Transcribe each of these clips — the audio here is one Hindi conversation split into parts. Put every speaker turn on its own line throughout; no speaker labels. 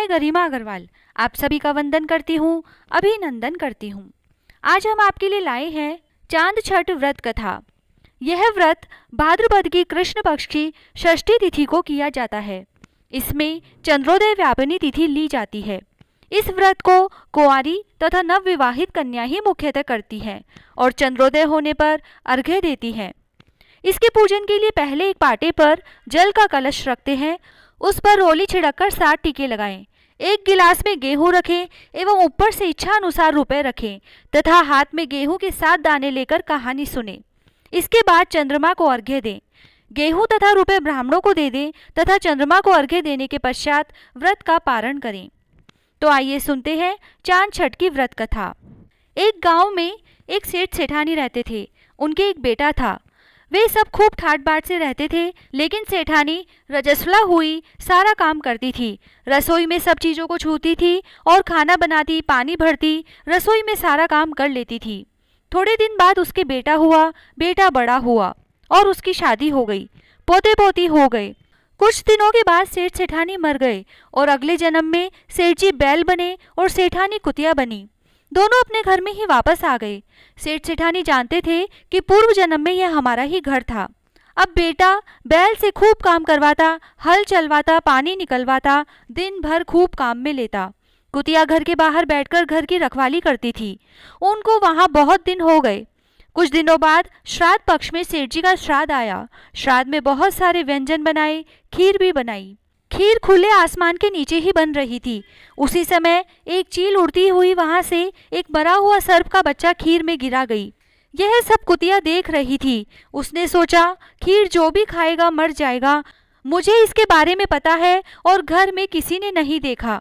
मैं गरिमा अग्रवाल आप सभी का वंदन करती हूँ, अभिनंदन करती हूँ। आज हम आपके लिए लाए हैं चांद छठ व्रत कथा। यह व्रत भाद्रपद की कृष्ण पक्ष की षष्ठी तिथि को किया जाता है। इसमें चंद्रोदय व्यापिनी तिथि ली जाती है। इस व्रत को कुंवारी तथा नवविवाहित कन्या ही मुख्यतः करती है और चंद्रोदय होने पर अर्घ्य देती है। इसके पूजन के लिए पहले एक पाटे पर जल का कलश रखते हैं, उस पर रोली छिड़ककर 7 टीके लगाएं। एक गिलास में गेहूं रखें एवं ऊपर से इच्छा अनुसार रुपए रखें तथा हाथ में गेहूं के 7 दाने लेकर कहानी सुने। इसके बाद चंद्रमा को अर्घ्य दें। गेहूं तथा रुपए ब्राह्मणों को दे दें तथा चंद्रमा को अर्घ्य देने के पश्चात व्रत का पारण करें। तो आइए सुनते हैं चांद छठ की व्रत कथा। एक गांव में एक सेठ सेठानी रहते थे। उनके एक बेटा था। वे सब खूब ठाट बाट से रहते थे, लेकिन सेठानी रजस्वला हुई सारा काम करती थी। रसोई में सब चीज़ों को छूती थी और खाना बनाती, पानी भरती, रसोई में सारा काम कर लेती थी। थोड़े दिन बाद उसके बेटा हुआ। बेटा बड़ा हुआ और उसकी शादी हो गई, पोते पोती हो गए। कुछ दिनों के बाद सेठ सेठानी मर गए और अगले जन्म में सेठ जी बैल बने और सेठानी कुतिया बनी। दोनों अपने घर में ही वापस आ गए। सेठ सेठानी जानते थे कि पूर्व जन्म में यह हमारा ही घर था। अब बेटा बैल से खूब काम करवाता, हल चलवाता, पानी निकलवाता, दिन भर खूब काम में लेता। कुतिया घर के बाहर बैठकर घर की रखवाली करती थी। उनको वहां बहुत दिन हो गए। कुछ दिनों बाद श्राद्ध पक्ष में सेठ जी का श्राद्ध आया। श्राद्ध में बहुत सारे व्यंजन बनाए, खीर भी बनाई। खीर खुले आसमान के नीचे ही बन रही थी। उसी समय एक चील उड़ती हुई वहां से एक मरा हुआ सर्प का बच्चा खीर में गिरा गई। यह सब कुतिया देख रही थी। उसने सोचा, खीर जो भी खाएगा मर जाएगा। मुझे इसके बारे में पता है और घर में किसी ने नहीं देखा।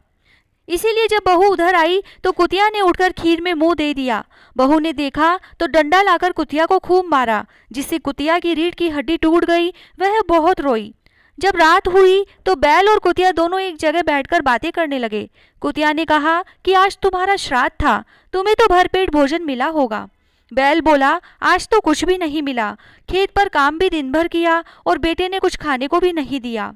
इसीलिए जब बहू उधर आई तो कुतिया ने उठकर खीर में मुंह दे दिया। बहू ने देखा तो डंडा लाकर कुतिया को खूब मारा, जिससे कुतिया की रीढ़ की हड्डी टूट गई। वह बहुत रोई। जब रात हुई तो बैल और कुतिया दोनों एक जगह बैठकर बातें करने लगे। कुतिया ने कहा कि आज तुम्हारा श्राद्ध था, तुम्हें तो भरपेट भोजन मिला होगा। बैल बोला, आज तो कुछ भी नहीं मिला। खेत पर काम भी दिन भर किया और बेटे ने कुछ खाने को भी नहीं दिया।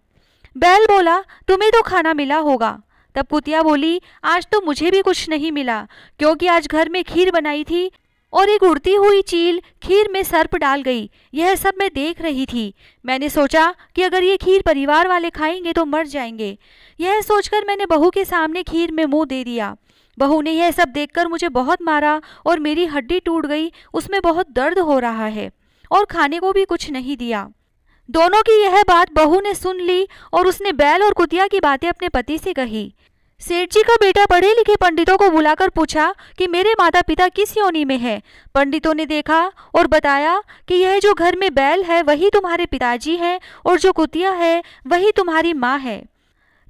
बैल बोला, तुम्हें तो खाना मिला होगा। तब कुतिया बोली, आज तो मुझे भी कुछ नहीं मिला, क्योंकि आज घर में खीर बनाई थी और एक उड़ती हुई चील खीर में सर्प डाल गई। यह सब मैं देख रही थी। मैंने सोचा कि अगर ये खीर परिवार वाले खाएंगे तो मर जाएंगे। यह सोचकर मैंने बहू के सामने खीर में मुंह दे दिया। बहू ने यह सब देखकर मुझे बहुत मारा और मेरी हड्डी टूट गई। उसमें बहुत दर्द हो रहा है और खाने को भी कुछ नहीं दिया। दोनों की यह बात बहू ने सुन ली और उसने बैल और कुतिया की बातें अपने पति से कही। सेठ जी का बेटा पढ़े लिखे पंडितों को बुलाकर पूछा कि मेरे माता पिता किस योनि में है। पंडितों ने देखा और बताया कि यह जो घर में बैल है वही तुम्हारे पिताजी हैं और जो कुतिया है वही तुम्हारी माँ है।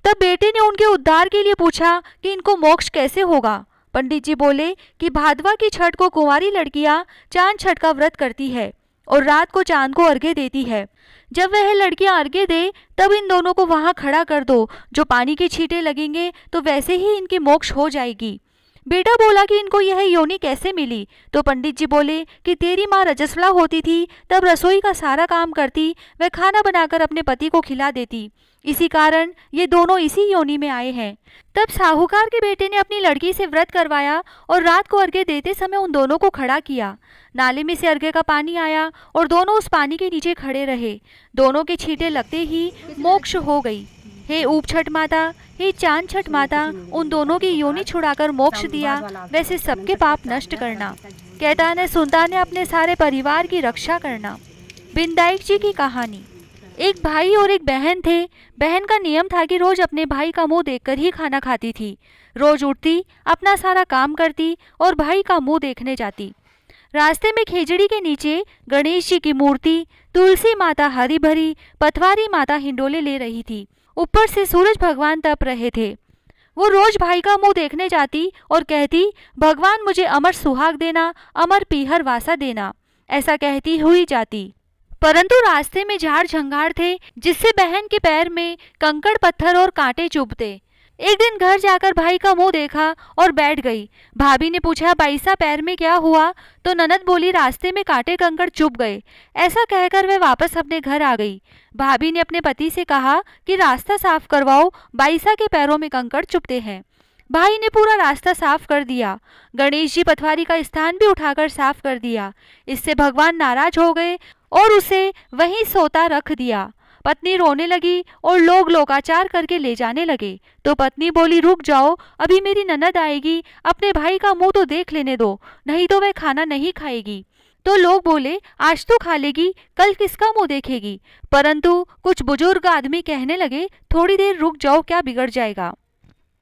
तब बेटे ने उनके उद्धार के लिए पूछा कि इनको मोक्ष कैसे होगा। पंडित जी बोले कि भादवा की छठ को कुंवारी लड़कियां चांद छठ का व्रत करती है और रात को चांद को अर्घ्य देती है। जब वह लड़कियां अर्घ्य दे तब इन दोनों को वहां खड़ा कर दो। जो पानी के छींटे लगेंगे तो वैसे ही इनकी मोक्ष हो जाएगी। बेटा बोला कि इनको यह योनि कैसे मिली। तो पंडित जी बोले कि तेरी माँ रजस्वला होती थी, तब रसोई का सारा काम करती, वह खाना बनाकर अपने पति को खिला देती। इसी कारण ये दोनों इसी योनि में आए हैं। तब साहूकार के बेटे ने अपनी लड़की से व्रत करवाया और रात को अर्घ्य देते समय उन दोनों को खड़ा किया। नाले में से अर्घ्य का पानी आया और दोनों उस पानी के नीचे खड़े रहे। दोनों के छींटे लगते ही मोक्ष हो गई। हे ऊप छठ माता, हे चांद छठ माता, उन दोनों की योनि छुड़ाकर मोक्ष दिया, वैसे सबके पाप नष्ट करना। कहता न सुनता ने अपने सारे परिवार की रक्षा करना। बिंदाई जी की कहानी। एक भाई और एक बहन थे। बहन का नियम था कि रोज अपने भाई का मुंह देखकर ही खाना खाती थी। रोज उठती, अपना सारा काम करती और भाई का मुंह देखने जाती। रास्ते में खेजड़ी के नीचे गणेश जी की मूर्ति, तुलसी माता हरी भरी, पथवारी माता हिंडोले ले रही थी। ऊपर से सूरज भगवान तप रहे थे। वो रोज भाई का मुंह देखने जाती और कहती, भगवान मुझे अमर सुहाग देना, अमर पीहर वासा देना। ऐसा कहती हुई जाती। परंतु रास्ते में झाड़ झंगाड़ थे, जिससे बहन के पैर में कंकड़ पत्थर और कांटे चुभते। एक दिन घर जाकर भाई का मुंह देखा और बैठ गई। भाभी ने पूछा, बाईसा पैर में क्या हुआ? तो ननद बोली, रास्ते में कांटे कंकड़ चुभ गए। ऐसा कहकर वह वापस अपने घर आ गई। भाभी ने अपने पति से कहा कि रास्ता साफ करवाओ, बाईसा के पैरों में कंकड़ चुभते हैं। भाई ने पूरा रास्ता साफ कर दिया। गणेश जी पटवारी का स्थान भी उठाकर साफ कर दिया। इससे भगवान नाराज हो गए और उसे वहीं सोता रख दिया। पत्नी रोने लगी और लोग लोकाचार करके ले जाने लगे। तो पत्नी बोली, रुक जाओ, अभी मेरी ननद आएगी, अपने भाई का मुंह तो देख लेने दो, नहीं तो वह खाना नहीं खाएगी। तो लोग बोले, आज तो खा लेगी, कल किसका मुंह देखेगी? परंतु कुछ बुजुर्ग आदमी कहने लगे, थोड़ी देर रुक जाओ, क्या बिगड़ जाएगा।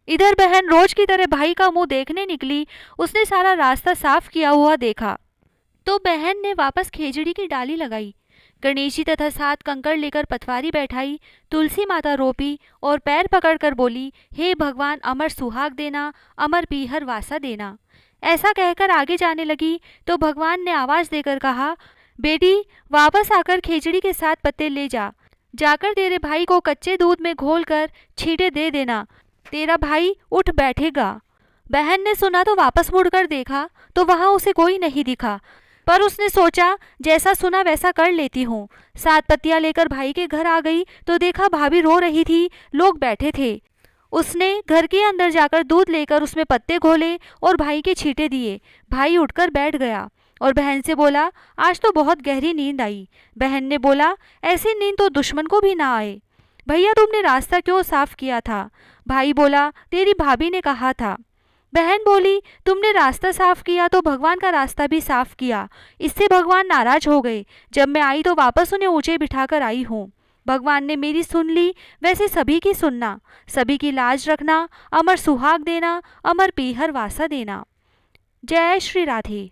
इधर बहन रोज की तरह भाई का मुंह देखने निकली। उसने सारा रास्ता साफ किया हुआ देखा तो बहन ने वापस खेजड़ी की डाली लगाई। गणेश जी तथा 7 कंकड़ लेकर पटवारी बैठाई, तुलसी माता रोपी और पैर पकड़कर बोली, हे भगवान, अमर सुहाग देना, अमर पीहर वासा देना। ऐसा कहकर आगे जाने लगी तो भगवान ने आवाज देकर कहा, बेटी वापस आकर खेजड़ी के 7 पत्ते ले जा, जाकर तेरे भाई को कच्चे दूध में घोलकर छींटे दे देना, तेरा भाई उठ बैठेगा। बहन ने सुना तो वापस मुड़कर देखा तो वहां उसे कोई नहीं दिखा, पर उसने सोचा जैसा सुना वैसा कर लेती हूँ। 7 पत्तियां लेकर भाई के घर आ गई तो देखा भाभी रो रही थी, लोग बैठे थे। उसने घर के अंदर जाकर दूध लेकर उसमें पत्ते घोले और भाई के छींटे दिए। भाई उठकर बैठ गया और बहन से बोला, आज तो बहुत गहरी नींद आई। बहन ने बोला, ऐसी नींद तो दुश्मन को भी ना आए। भैया तुमने रास्ता क्यों साफ किया था? भाई बोला, तेरी भाभी ने कहा था। बहन बोली, तुमने रास्ता साफ किया तो भगवान का रास्ता भी साफ किया, इससे भगवान नाराज हो गए। जब मैं आई तो वापस उन्हें ऊंचे बिठाकर आई हूँ। भगवान ने मेरी सुन ली, वैसे सभी की सुनना, सभी की लाज रखना, अमर सुहाग देना, अमर पीहर वासा देना। जय श्री राधे।